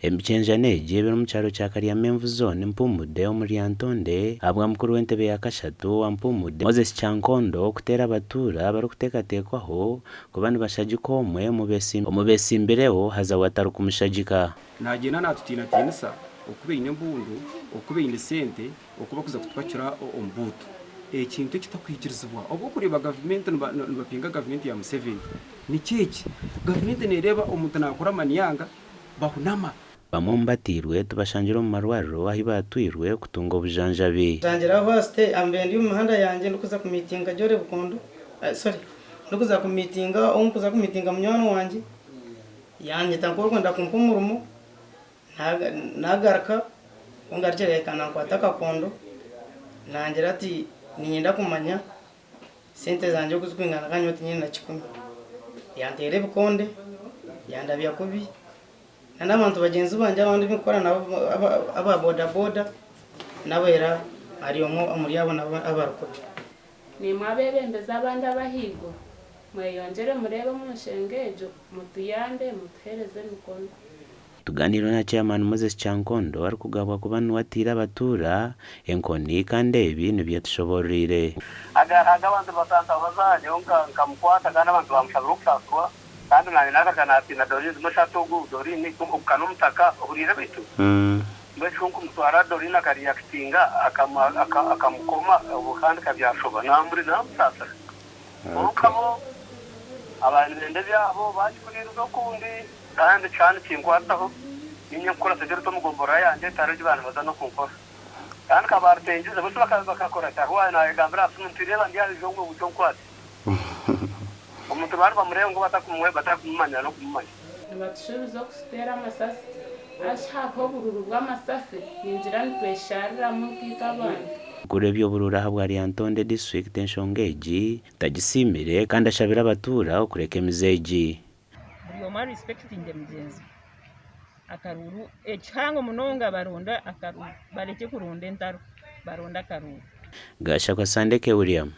Emichenjane jebera mu kyalo kya Karyamenvu zone Mpumude omuri Antonde habwa mukuru w'entebe ya kashatu wa Mpumude Moses Kyankondo okutera abatura barikuteekateekwaho kuba nibashagika omwe omubesimbireho haza watari kumushagika nagenda natutinatinisa okuba ine embundu okuba ine sente okuba kuza kutwakira ombuto ekintu ekitakwikirizibwa obwo kureba gavumenti nibapinga gavumenti ya Museveni ni kiki gavumenti nereba omuntu nakora maniyanga bahunama bamwe mbatirwe tubashangira mu marwariro aho batwirwe kutunga obujanjabi jangira vaste ambendi mu muhanda yanjye ndukuza ku meeting Jore Bukondo ndukuza ku meeting onkuza ku meeting munywano wanje yanjye tankoro ndakumpa umurumo nagaraka ungarjere kana kwataka kondo nangira ati ninyenda kumanya sente zanje kuzwingana kanyoti nyine na 10 yantere Bukonde yandabya kubi n'abantu bagenzi banje abandi bikora nabo aba boda nabera ari omwe muri abo abarukobe ni mwabebembeza abandi abahigo mweyongere murebe mushengejo mutuyande mutuhereze Mukondo tuganiro na chairman Moses Kyankondo ari kugabwa kuba nuwatira abatura enkoni kandi ebi nibyo tushoborire aga abantu batanta bazaje nkamukwata kandi abantu bamushabira ukusaswa kandi nani nakagana ati na dori zimashatogu dori ni kumukana umutaka urire bitu mbese nko mutwara dori nakariyakitinga akamukoma ubukandi kabyashoba namuri namusasa ukabo abantu bende byabo bakikurira kundi kandi cyane kingwataho ninye kora tegero to mugombora yanje tarije abantu bazana kunkora kandi kabartengize bose bakakora cyahwa na gambira sumuntirela ndiye jongo butonkwati umuntu bari bamureba ngo batakumumanya no kumumanya nibatushubiza kusitera amasasi ashaka bururu bw'amasasi yinjira nitwesharira mu bw'abandi kurebyo burura habwa ari Antonde district enshongeji tagisimire kandi ashabira abatura okureka emizeji buri omari respecting emugenzi akaruru echango munonga baronda akaruru bareke kurunda entaro baronda akaruru gasha kwa Sandeke William